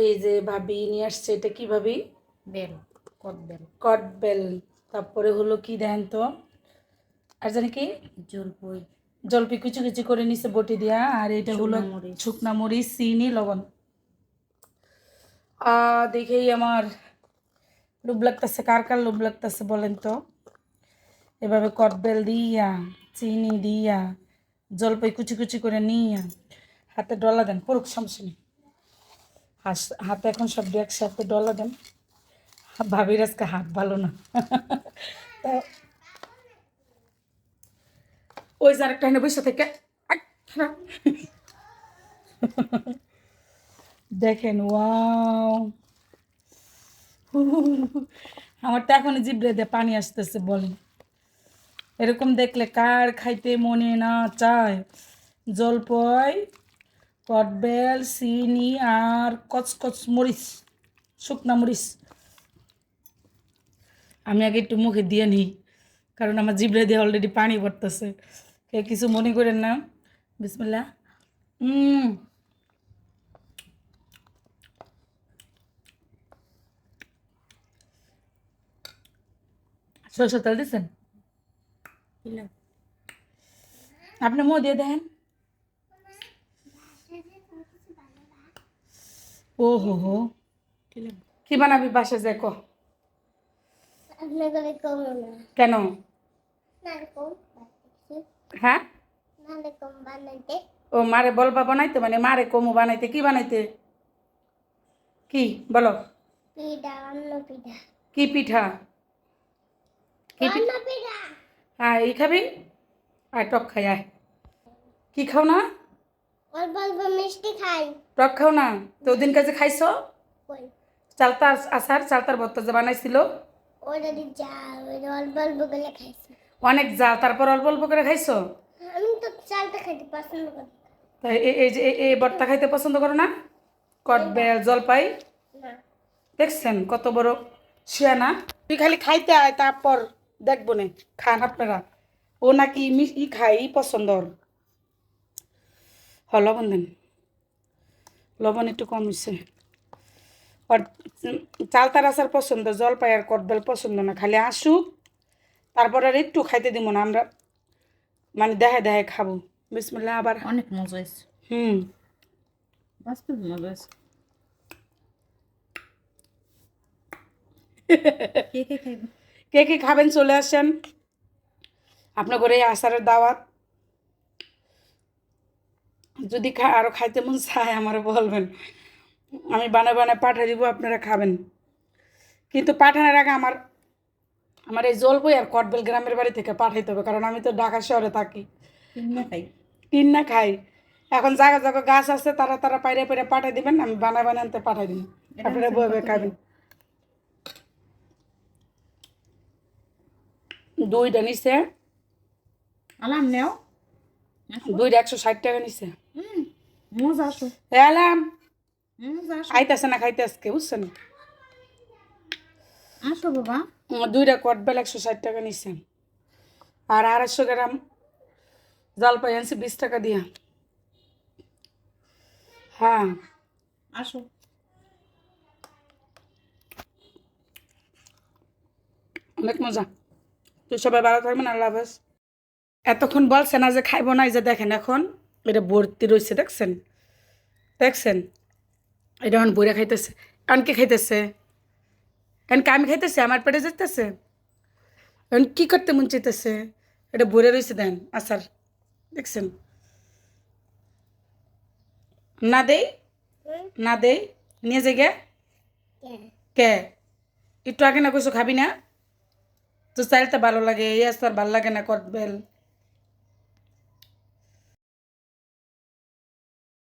এই যে ভাবি নিয়ে আসছে, এটা কি ভাবি? বেল, কদবেল। কটবেল। তারপরে হলো কি দেন তো, আর জানি কি, জলপই, জলপি কুচি কুচি করে নিছে বটি দিয়া। আর এটা হলো শুকনা মরিচ। শুকনা মরিচ, চিনি, লবণ। দেখেই আমার লোভ লাগতেছে। কার কার লোভ লাগতেছে বলেন তো? এভাবে কটবেল দিয়া, চিনি দিয়া, জলপাই কুচি কুচি করে নিয়া হাতে ডলা দেন, পড়ুক সমস্যা নেই। হাতে এখন সব একসাথে ডলা দেন। ভাবির আজকে হাত ভালো না। তা ওই যে আরেকটা এনে বসে থেকে আই, খারাপ। দেখেন, ওয়াও, আমার তো এখন জিব্রে দিয়ে পানি আসতেছে। বলেন, এরকম দেখলে কার খাইতে মনে না চায়? জলপাই, কটবেল, চিনি আর কচকচ মরিচ, শুকনা মরিচ। আমি আগে একটু মুখে দিয়ে নিই, কারণ আমার জিব্রে দিয়ে অলরেডি পানি পড়তেছে। কে কিছু মনে করেন না। বিসমিল্লাহ। হুম, সরষের তেল দিচ্ছেন? দিলাম। আপনি মুখ দিয়ে দেখেন। ও হো হো, দিলাম। কি বানাবি বাসা যায় ক? কেন? হ্যাঁ, ও মারে বলবা বানাইতে, মানে মারে কমু বানাইতে। কি বানাইতে? কি বলো? কি পিঠা? কি পিঠা? হ্যাঁ, এই খাবি? আয় টক খাই, আয়। কি খাও না? মিষ্টি খাই। টক খাও না? তো ওদিন কাছে খাইছো চালতার আচার, চালতার ভর্তা যে বানাইছিল, ওটা দিয়ে জাল, ওটা অল্প অল্প করে খাইছি। অনেক জাল, তারপর অল্প অল্প করে খাইছো। আমি তো চালটা খাইতে পছন্দ করি তাই এই যে এই ভর্তা খাইতে পছন্দ করো না? কটবেল, জলপাই, না। দেখছেন কত বড় শিয়ানা। তুই খালি খাইতে আয়, তারপর দেখবো নে খান আপনারা। ও নাকি ই খাই, ই পছন্দ ওর। লবণ দেন, লবণ একটু কম হয়েছে। আর চালতার আচার পছন্দ, জলপাই আর কটবেল পছন্দ না। খালি আসুক, তারপর আর একটু খাইতে দিব না আমরা, মানে দেখায় দেখায় খাবো। বিসমিল্লাহ আবার। অনেক মজা হয়েছে, হুম, বাস্তব মজা হয়েছে। কে কে খাইবে? কে কে খাবেন চলে আসেন। আপনার ঘরে এই আচারের দাওয়াত। যদি আরও খাইতে মন চায় আমার বলবেন, আমি বানায় বানায় পাঠিয়ে দিব, আপনারা খাবেন। কিন্তু পাঠানোর আগে আমার আমার এই জলপাই আর কটবেল গ্রামের বাড়ি থেকে পাঠাইতে হবে, কারণ আমি তো ঢাকা শহরে থাকি, কিনে খাই। কিন না খাই। এখন জায়গা জায়গা গাছ আছে, তারা তারা পাইরে পাইরে পাঠিয়ে দিবেন, আমি বানায় বানায় আনতে পাঠাই দিন, এটা আপনারা আনছেন বইবে কত খাবেন। করে? দুইটা নিছে, আলাম নেও। দুইটা 160 টাকা নিছে। মজা আসো, এলাম মজা আসো। খাইতেছে না, খাইতে আজকে বুঝছেন। আসো বাবা। দুইটা কটবেল 160 টাকা নিছে, আর 250 গ্রাম জলপাই আনছি 20 টাকা দিয়া। হ্যাঁ, আসো। অনেক মজা। তো সবাই ভালো থাকবেন, আল্লাহ হাফেজ। এতক্ষণ বলছে না যে খাইব না, এই যে দেখেন এখন এটা ভর্তি রয়েছে, দেখছেন দেখছেন, এটা এখন বইরা খাইতেছে। এখন কে খাইতেছে? এখন কি আমি খাইতেছে? আমার পেটে যেতেছে। এখন কি করতে মন চাইতেছে? এটা বইরা রয়েছে দেন আচার, দেখছেন। না দেই, না দেই, নিয়ে যাই গে। কে? একটু আগে না কইছো খাবি না? তো চাইতে ভালো লাগে, এই আচার ভালো লাগে না, কটবেল।